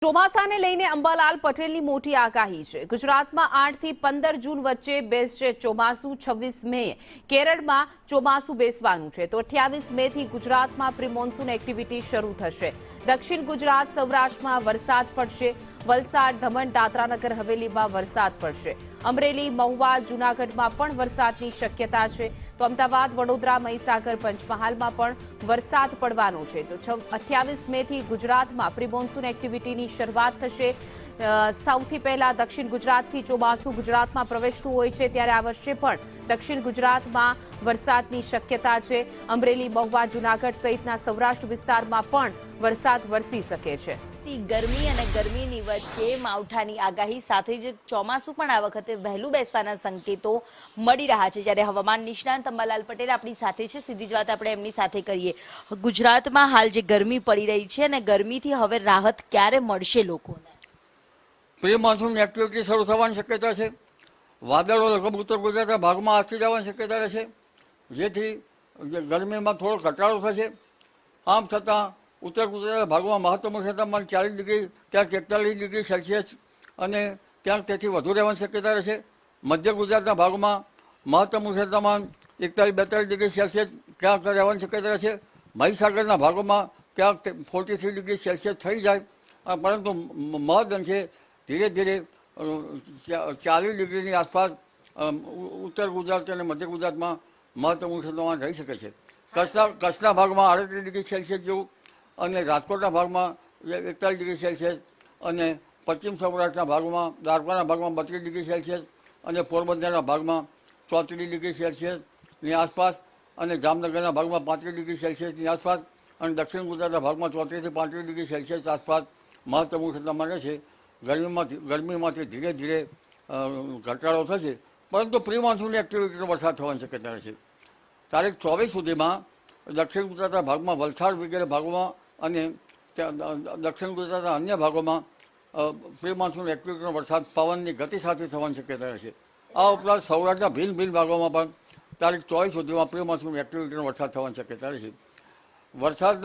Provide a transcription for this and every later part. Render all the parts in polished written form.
ચોમાસાને લઈને અંબાલાલ પટેલની મોટી આગાહી છે। ગુજરાતમાં 8 થી 15 જૂન વચ્ચે બેસશે ચોમાસું। 26 મે કેરળમાં ચોમાસું બેસવાનું છે તો 28 મે થી ગુજરાતમાં પ્રી મોન્સૂન એક્ટિવિટી શરૂ થશે। દક્ષિણ ગુજરાત સૌરાષ્ટ્રમાં વરસાદ પડશે। વલસાડ, દમણ, દાદરાનગર હવેલીમાં વરસાદ પડશે। અમરેલી, મહુવા, જૂનાગઢમાં પણ વરસાદની શક્યતા છે તો અમદાવાદ, વડોદરા, મહીસાગર, પંચમહાલમાં પણ વરસાદ પડવાનો છે તો 28 મે થી ગુજરાતમાં પ્રી મોન્સૂન એક્ટિવિટીની શરૂઆત થશે। સૌથી પહેલા દક્ષિણ ગુજરાતથી ચોમાસું ગુજરાતમાં પ્રવેશતું હોય છે ત્યારે આ વર્ષે પણ દક્ષિણ ગુજરાતમાં વરસાદની શક્યતા છે। અમરેલી, મહુવા, જૂનાગઢ સહિતના સૌરાષ્ટ્ર વિસ્તારમાં પણ વરસાદ વરસી શકે છે। ગરમી અને ગરમીની વચ્ચે માવઠાની આગાહી સાથે જ ચોમાસું પણ આ વખતે વહેલું બેસવાના સંકેતો મળી રહ્યા છે। જ્યારે હવામાન નિષ્ણાંત અંબાલાલ પટેલ આપણી સાથે છે, સીધી જ વાત આપણે એમની સાથે કરીએ। ગુજરાતમાં હાલ જે ગરમી પડી રહી છે અને ગરમીથી હવે રાહત ક્યારે મળશે લોકોને? પ્રી મોન્સૂન એક્ટિવિટી શરૂ થવાની શક્યતા છે। વાદળો લગભગ ઉત્તર ગુજરાતના ભાગમાં આથી જવાની શક્યતા રહેશે, જેથી ગરમીમાં થોડો ઘટાડો થશે। આમ છતાં ઉત્તર ગુજરાતના ભાગમાં મહત્તમ તાપમાન 40 ડિગ્રી, ક્યાંક 41 ડિગ્રી સેલ્સિયસ અને ક્યાંક તેથી વધુ રહેવાની શક્યતા રહેશે। મધ્ય ગુજરાતના ભાગમાં મહત્તમ તાપમાન 41-42 ડિગ્રી સેલ્સિયસ ક્યાંક રહેવાની શક્યતા રહેશે। મહીસાગરના ભાગોમાં ક્યાંક 43 ડિગ્રી સેલ્સિયસ થઈ જાય, પરંતુ મહદ અંશે ધીરે ધીરે 40 ડિગ્રીની આસપાસ ઉત્તર ગુજરાત અને મધ્ય ગુજરાતમાં મહત્તમ તાપમાન રહી શકે છે। કચ્છના ભાગમાં 38 ડિગ્રી સેલ્સિયસ જેવું અને રાજકોટના ભાગમાં 41 ડિગ્રી સેલ્સિયસ અને પશ્ચિમ સૌરાષ્ટ્રના ભાગમાં, દ્વારકાના ભાગમાં 32 ડિગ્રી સેલ્સિયસ અને પોરબંદરના ભાગમાં 34 ડિગ્રી સેલ્સિયસની આસપાસ અને જામનગરના ભાગમાં 35 ડિગ્રી સેલ્સિયસની આસપાસ અને દક્ષિણ ગુજરાતના ભાગમાં 34 થી 35 ડિગ્રી સેલ્સિયસ આસપાસ મહત્તમ તાપમાન રહેશે। ગરમીમાંથી ધીરે ધીરે ઘટાડો થશે, પરંતુ પ્રી મોન્સૂનની એક્ટિવિટીનો વરસાદ થવાની શક્યતા રહેશે। તારીખ 24 સુધીમાં દક્ષિણ ગુજરાતના ભાગમાં, વલસાડ વગેરે ભાગોમાં અને દક્ષિણ ગુજરાતના અન્ય ભાગોમાં પ્રી મોન્સૂન એક્ટિવિટીનો વરસાદ પવનની ગતિ સાથે થવાની શક્યતા રહેશે। આ ઉપરાંત સૌરાષ્ટ્રના ભિન્ન ભિન્ન ભાગોમાં પણ તારીખ 24 સુધીમાં પ્રી મોન્સૂન એક્ટિવિટીનો વરસાદ થવાની શક્યતા રહેશે। વરસાદ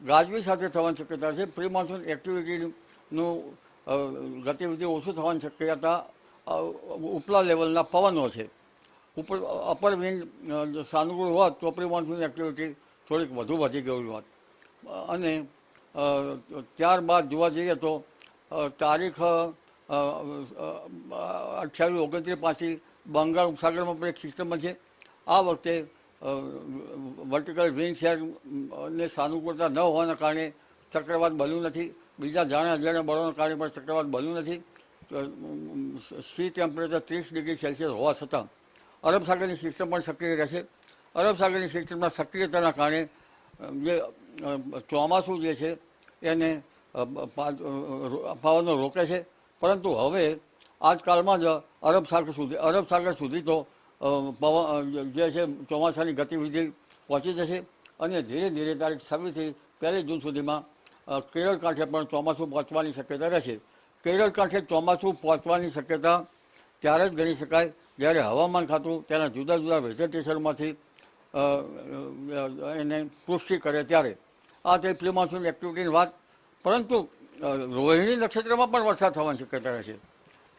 ગાજવી સાથે થવાની શક્યતા છે। પ્રી મોન્સૂન એક્ટિવિટીનું ગતિવિધિ ઓછું થવાની શક્યતા ઉપલા લેવલના પવનો છે। અપર વિન્ડ સાનુકૂળ હોત તો પ્રી મોન્સૂન એક્ટિવિટી થોડીક વધુ વધી ગયું હોત। અને ત્યારબાદ જોવા જઈએ તો તારીખ 28-29 પાછી બંગાળ ઉપસાગરમાં પણ એક સિસ્ટમ છે। આ વખતે વર્ટિકલ વિન્ડ શેરને સાનુકૂળતા ન હોવાના કારણે ચક્રવાત બન્યું નથી। બીજા જાણે અજાણ્યા બળોના કારણે પણ ચક્રવાત બન્યું નથી। સી ટેમ્પરેચર 30 ડિગ્રી સેલ્સિયસ હોવા છતાં અરબ સાગરની સિસ્ટમ પણ સક્રિય રહેશે। અરબ સાગરની સિસ્ટમના સક્રિયતાના કારણે જે ચોમાસું જે છે એને પવનો રોકે છે, પરંતુ હવે આજકાલમાં જ અરબ સાગર સુધી તો જે છે ચોમાસાની ગતિવિધિ પહોંચી જશે અને ધીરે ધીરે તારીખ 26 થી 1 જૂન સુધીમાં કેરળ કાંઠે પણ ચોમાસું પહોંચવાની શક્યતા રહેશે। કેરળ કાંઠે ચોમાસું પહોંચવાની શક્યતા ત્યારે જ ગણી શકાય જ્યારે હવામાન ખાતું તેના જુદા જુદા વેજેટેશનમાંથી એને પુષ્ટિ કરે ત્યારે। આ થઈ પ્રી મોન્સૂન એક્ટિવિટીની વાત, પરંતુ રોહિણી નક્ષત્રમાં પણ વરસાદ થવાની શક્યતા રહેશે।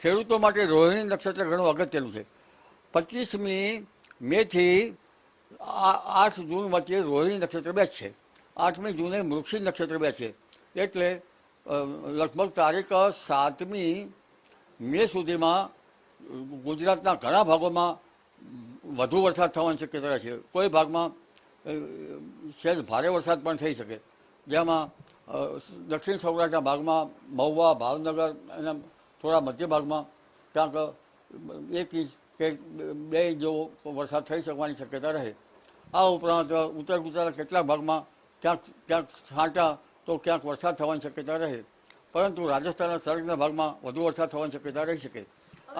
ખેડૂતો માટે રોહિણી નક્ષત્ર ઘણું અગત્યનું છે। 25મી મેથી 8 જૂન વચ્ચે રોહિણી નક્ષત્ર બેસશે। 8મી જૂને મૃગશિર નક્ષત્ર બેસશે, એટલે લગભગ તારીખ 7મી મે સુધીમાં ગુજરાતના ઘણા ભાગોમાં વધુ વરસાદ થવાની શક્યતા રહેશે। કોઈ ભાગમાં સહેજ ભારે વરસાદ પણ થઈ શકે, જેમાં દક્ષિણ સૌરાષ્ટ્રના ભાગમાં, મહુવા, ભાવનગર અને થોડા મધ્ય ભાગમાં ક્યાંક 1 ઇંચ કે 2 ઇંચ જેવો વરસાદ થઈ શકવાની શક્યતા રહે। આ ઉપરાંત ઉત્તર ગુજરાતના કેટલાક ભાગમાં ક્યાંક છાંટા તો ક્યાંક વરસાદ થવાની શક્યતા રહે, પરંતુ રાજસ્થાનના સર્ગના ભાગમાં વધુ વરસાદ થવાની શક્યતા રહી શકે।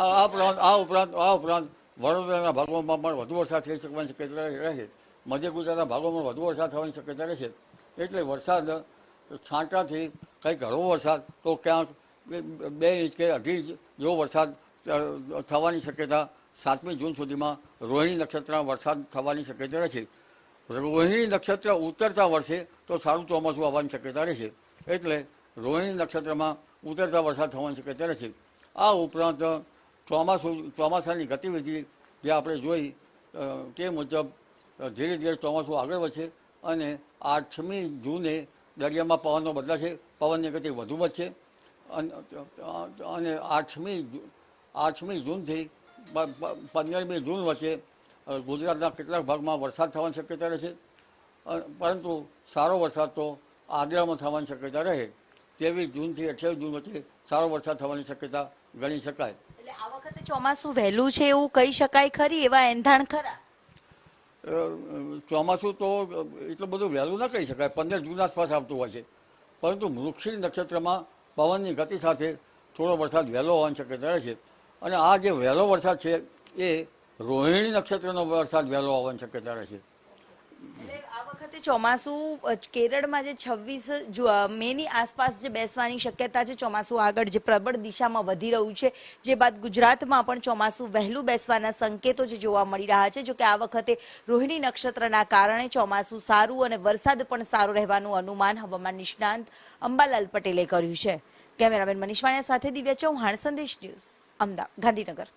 આ ઉપરાંત વડોદરાના ભાગોમાં પણ વધુ વરસાદ થઈ શકવાની શક્યતા રહે। મધ્ય ગુજરાતના ભાગોમાં વધુ વરસાદ થવાની શક્યતા રહેશે, એટલે વરસાદ છાંટાથી કંઈક હળવો વરસાદ તો ક્યાંક 2 ઇંચ કે 2.5 ઇંચ જેવો વરસાદ થવાની શક્યતા 7મી જૂન સુધીમાં રોહિણી નક્ષત્રમાં વરસાદ થવાની શક્યતા રહેશે। રોહિણી નક્ષત્ર ઉતરતા વર્ષે તો સારું ચોમાસું આવવાની શક્યતા રહેશે, એટલે રોહિણી નક્ષત્રમાં ઉતરતા વરસાદ થવાની શક્યતા રહે છે. આ ઉપરાંત ચોમાસાની ગતિવિધિ જે આપણે જોઈ તે મુજબ ધીરે ધીરે ચોમાસું આગળ વધશે અને 8મી જૂને દરિયામાં પવનનો બદલાશે, પવનની ગતિ વધુ વધશે અને 8મી જૂનથી 15મી જૂન વચ્ચે ગુજરાતના કેટલાક ભાગમાં વરસાદ થવાની શક્યતા રહે છે, પરંતુ સારો વરસાદ તો આગ્રામાં થવાની શક્યતા રહે. 23 જૂનથી 28 જૂન વચ્ચે સારો વરસાદ થવાની શક્યતા ગણી શકાય. એટલે આ વખતે ચોમાસું વહેલું છે એવું કહી શકાય ખરી? એવા એંધાણ ખરા? ચોમાસું તો એટલું બધું વહેલું ન કહી શકાય, 15 જૂન આસપાસ આવતું હોય છે, પરંતુ મૃગશીર નક્ષત્રમાં પવનની ગતિ સાથે થોડો વરસાદ વહેલો હોવાની શક્યતા રહે છે. અને આ જે વહેલો વરસાદ છે એ રોહિણી નક્ષત્રનો વરસાદ વહેલો હોવાની શક્યતા રહે છે. એટલે આ વખતે ચોમાસું કેરળમાં જે 26 મેની આસપાસ જે બેસવાની શક્યતા છે, ચોમાસું આગળ જે પ્રબળ દિશામાં વધી રહ્યું છે, જે બાદ ગુજરાતમાં પણ ચોમાસું વહેલું બેસવાના સંકેતો જે જોવા મળી રહ્યા છે. જો કે આ વખતે રોહિણી નક્ષત્રના કારણે ચોમાસું સારું અને વરસાદ પણ સારો રહેવાનું અનુમાન હવામાન નિષ્ણાંત અંબાલાલ પટેલે કર્યું છે. કેમેરામેન મનીષ વાણિયા સાથે દિવ્યા ચૌહાણ, સંદેશ ન્યૂઝ, અમદાવાદ, ગાંધીનગર.